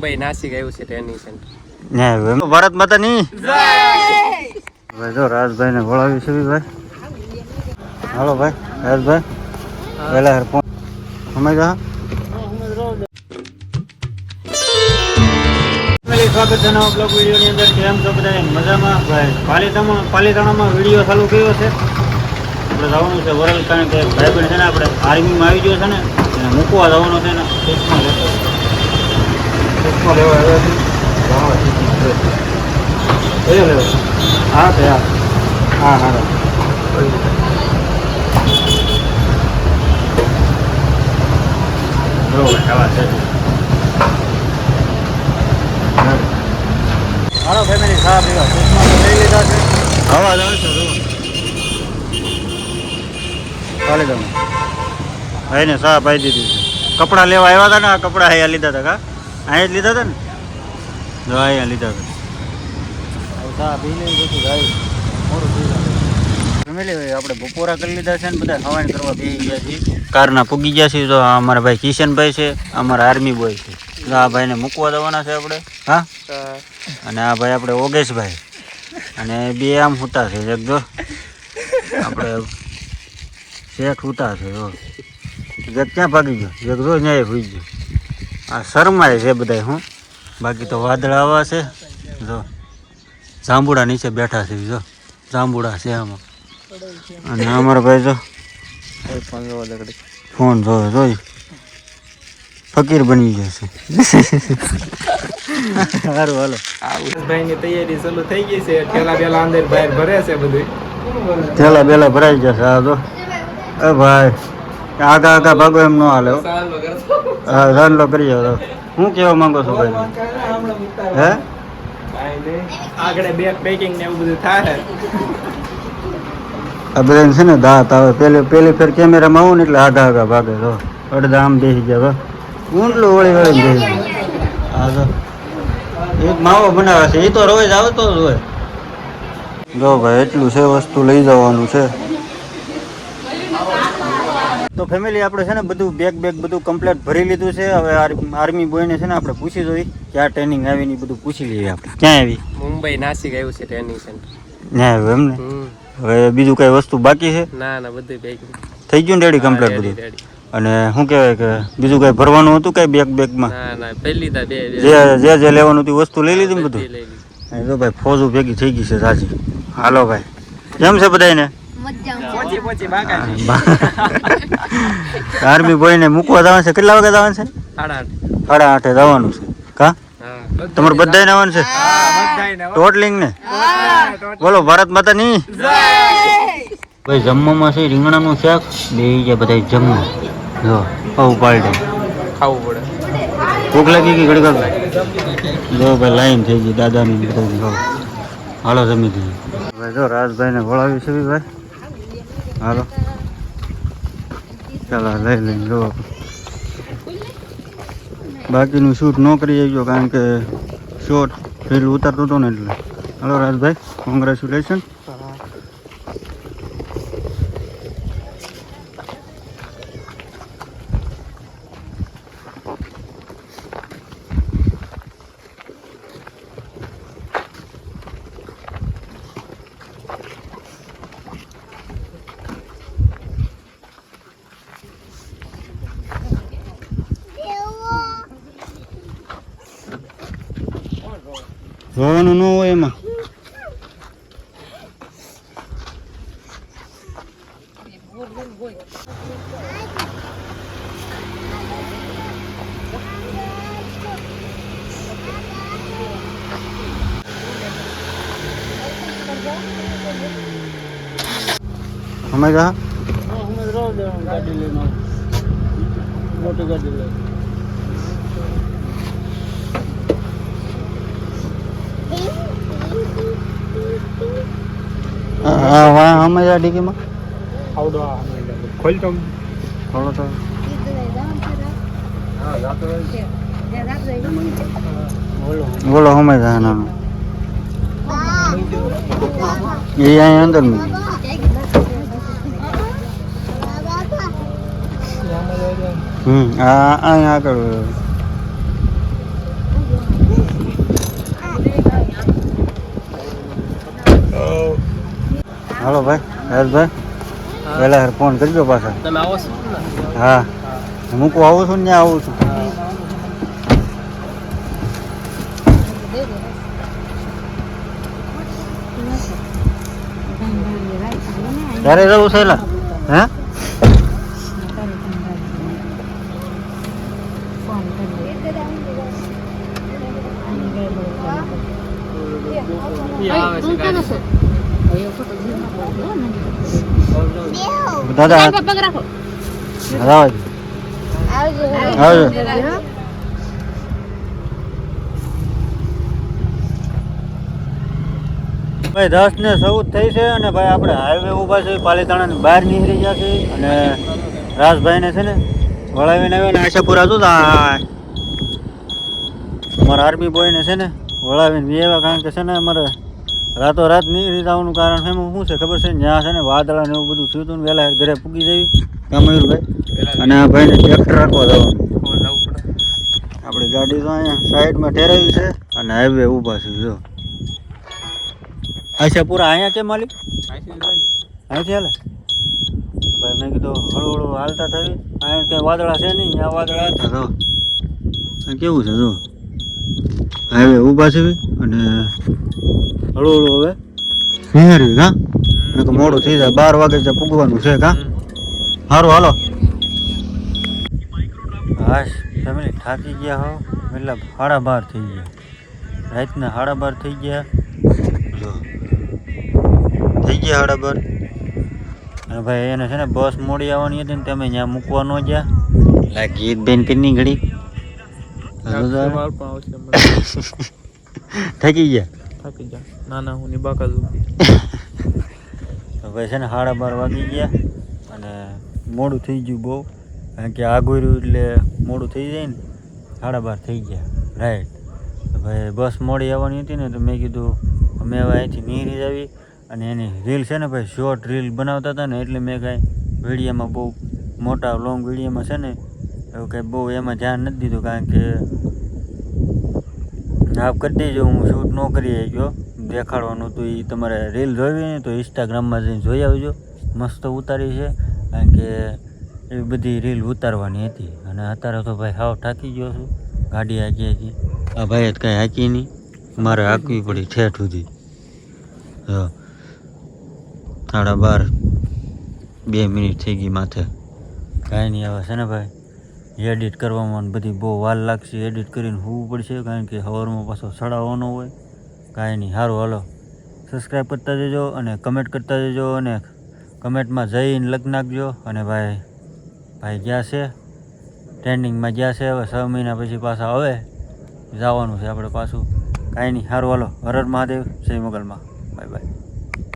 ભાઈ નાસિક આવ્યું છે ટ્રેનિંગ સેન્ટર. ભારત માતા ની ભાઈ જો રાજભાઈ ને બોલાવી છે ભાઈ. હાલો ભાઈ રાજભાઈ વેલા હેર ફોન સમય જા સ્વાગત છે નવા બ્લોગ વિડીયો ની અંદર. કેમ છો બધા મજામાં? ભાઈ પાલીતાણામાં વિડીયો ચાલુ કર્યો છે. આપણે જવાનું છે વરલ, કારણ કે ભાઈ બહેન છે ને આપણે આર્મીમાં આવી ગયો છે ને એને મૂકવા જવાનો છે ને ટેસ્ટમાં લેવા આવ્યા છે. હા તે હા હા હા હાલો ફેમિલી ચા પીવા લઈ લીધા છે. અવાજ આવે છે ચાલે તમે ભાઈને ચા પાઈ દીધી છે. કપડાં લેવા આવ્યા હતા ને, આ કપડાં અહીંયા લીધા હતા. કા અહીંયા જ લીધા હતા ને? જો અહીંયા લીધા હતા. ચા પી લઈ ફેમિલી આપણે બપોરા કરી લીધા છે ને બધા હવાણ કરવા બેસી ગયા છીએ. કારના પૂગી ગયા છીએ. તો અમારા ભાઈ કિશનભાઈ છે, અમારા આર્મી બોય છે. આ ભાઈને મૂકવા દેવાના છે આપણે. હા, અને આ ભાઈ આપણે ઓગેશભાઈ અને બે આમ હુતા છે. એક જો આપણે શેઠ હુતા છે. જો એક ક્યાં ભાગી ગયો, એક જો ન્યાય હોઈ ગયો. આ શરમાય છે બધા. હું બાકી તો વાદળ આવા છે. જો જાંબુડા નીચે બેઠા છે. જો જાંબુડા છે આમાં. અને અમારા ભાઈ જો ફોન જોવે જોઈ ફકીર બની જશે. સારું હાલો ભાઈ ની તૈયારી ચાલુ થઈ ગઈ છે. ઠેલા બેલા અંદર બહાર ભરે છે બધું. ઠેલા બેલા ભરાઈ જશે. આ તો એ ભાઈ આગા આગા ભાગો એમ ન હાલે. હા રાનલો કરી જાવ. શું કહેવા માંગો છો ભાઈ? હે આગળ બેગ પેકિંગ ને એવું બધું થાય. આ બધા છે ને દાંત આવે. પેલી ફેર કેમેરામાં આવું ને એટલે આગા આગા ભાગે. તો અડધા આમ બેસી ગયા. ઊંડલું વળી વળી બેસી ગયા. હા તો એક માવો બનાવે છે. એ તો રોજ આવતો જ હોય. જો ભાઈ એટલું છે, વસ્તુ લઈ જવાનું છે. તો ફેમિલી આપણે છે ને બધું બેગ બધું કમ્પ્લીટ ભરી લીધું છે. હવે આર્મી બોયને છે ને આપણે પૂછી જોઈએ ક્યાં ટ્રેનિંગ આવી ને બધું પૂછી લઈએ આપણે. ક્યાં આવી? મુંબઈ નાસિક આવ્યું છે ટ્રેનિંગ સેન્ટર. ત્યાં આવ્યું એમ ને? હવે બીજું કઈ વસ્તુ બાકી છે? ના બધું પેકિંગ થઈ ગયું ને રેડી કમ્પ્લીટ બધું? અને શું કહેવાય કે બીજું કઈ ભરવાનું હતું કઈ બેગમાં? ના પહેલી તા બે જે લેવાનું હતું વસ્તુ લઈ લીધી ને બધું? જો ભાઈ ફોજુ ભેગી થઈ ગઈ છે રાજી. હાલો ભાઈ કેમ છે બધાને? આર્મી બોય ને મૂકવા જવાનું છે. કેટલા વાગે જવાનું છે? 8:30 જવાનું છે. કા તમારે બધા આવવાનું છે? ટોટલિંગ ને બોલો ભારત માતા ની ભાઈ. જમવામાં છે રીંગણાનું શાક બે બધા જમવા. જો આવું પાલટે ખાવું પડે. ભૂખ લાગી ગઈ ઘડી ઘડી. જો ભાઈ લાઈન થઈ ગઈ દાદાની બધા. હાલો જમી દઈએ ભાઈ. જો રાજભાઈ ને બોલાવી છે ભાઈ. હાલો ચાલો લઈ લઈને જો. બાકીનું શૂટ ન કરી આવજો કારણ કે શોર્ટ રીલ ઉતારતો હતો ને એટલે. હાલો રાજભાઈ કોંગ્રેચ્યુલેશન. જોવાનું ન હોય એમાં. અમે જા ગાડી લઈને મોટી ગાડી લઈને. હા વાહ અમે જા ડીકીમાં આવડો ખોલ તો ખોલો તો. બોલો અમે જા ના એ અહીંયા અંદર નહીં. અહીંયા આગળ હાલો ભાઈ હર્ષભાઈ પહેલા ફોન કરજો પાછા. તમે આવો છો હા મૂકવા આવું છું ને ત્યાં આવું છું. ક્યારે જવું છે એલા? હે દાદા આવજો. ભાઈ 10 ને 14 થઈ છે અને ભાઈ આપણે હાઈવે ઊભા છે પાલીતાણાની બહાર નીકળી ગયા છે અને રાજભાઈને છે ને વળાવીને આવ્યા ને આશાપુરા હતું અમારા આર્મી બોયને છે ને વળાવીને વ્યવા કારણ કે છે ને અમારે રાતોરાત નીકળી જવાનું કારણ એમાં શું છે ખબર છે ત્યાં છે ને વાદળા ને એવું બધું થયું હતું ને વહેલા ઘરે પૂગી જવી કામયુરભાઈ અને આ ભાઈને ટ્રેક્ટર રાખવા જવાનું. આપણી ગાડી તો અહીંયા સાઈડમાં ઠેરાવી છે અને હાઈવે ઊભા છે જો આશાપુરા અહીંયા કેમ માલિક અહીંથી હાલે ભાઈ મેં કીધું હળવું હળવું હાલતા થવી અહીંયા કંઈ વાદળા છે નહીં ત્યાં વાદળા હતા તો કેવું છે જો હાઈવે ઊભા છે અને હળવું હળવું હવે ફેરવી હા તો મોડું થઈ જાય 12 વાગે ત્યાં પૂગવાનું છે કા સારું હાલો. હાશ ફેમિલી થાકી ગયા હો મતલબ 12:30 થઈ ગયા રાતના 12:30 થઈ ગયા જો થઈ ગયા 12:30 અને ભાઈ એને છે ને બસ મોડી આવવાની હતી ને તમે ત્યાં મૂકવા ન ગયા લાગી બેન કેટલી ઘડી થાકી ગયા ના હું બાકા ભાઈ છે ને 12:30 વાગી ગયા અને મોડું થઈ ગયું બહુ કારણ કે આગોર્યું એટલે મોડું થઈ જાય ને 12:30 થઈ ગયા રાઈટ. ભાઈ બસ મોડી આવવાની હતી ને તો મેં કીધું અમે હવે અહીંથી નીકળી આવી અને એની રીલ છે ને ભાઈ શોર્ટ રીલ બનાવતા હતા ને એટલે મેં કાંઈ વિડીયોમાં બહુ મોટા લોંગ વિડીયોમાં છે ને એવું કંઈ બહુ એમાં ધ્યાન નથી દીધું કારણ કે આપ કરી દેજો હું શૂટ ન કરી ગયો દેખાડવાનું હતું એ તમારે રીલ જોવી ને તો ઇન્સ્ટાગ્રામમાં જઈને જોઈ આવજો મસ્ત ઉતારી છે કારણ કે એવી બધી રીલ ઉતારવાની હતી અને અત્યારે તો ભાઈ હાવ થાકી ગયો છું ગાડી હાકી હતી આ ભાઈ કાંઈ હાકી નહીં મારે હાંકવી પડી ઠેઠ સુધી 12:30 2 મિનિટ થઈ ગઈ માથે કાંઈ નહીં આવે છે ને ભાઈ એડિટ કરવામાં બધી બહુ વાર લાગશે એડિટ કરીને હોવું પડશે કારણ કે સવારમાં પાછો સડાવવાનો હોય કાંઈ નહીં સારું હાલો સબસ્ક્રાઈબ કરતા જજો અને કમેન્ટ કરતા જજો અને કમેન્ટમાં જઈને લખી નાખજો અને ભાઈ ગયા છે ટ્રેન્ડિંગમાં ગયા છે હવે 6 મહિના પછી પાછા હવે જવાનું છે આપણે પાછું કાંઈ નહીં સારું હાલો હર હર મહાદેવ જય મોગલમાં બાય બાય.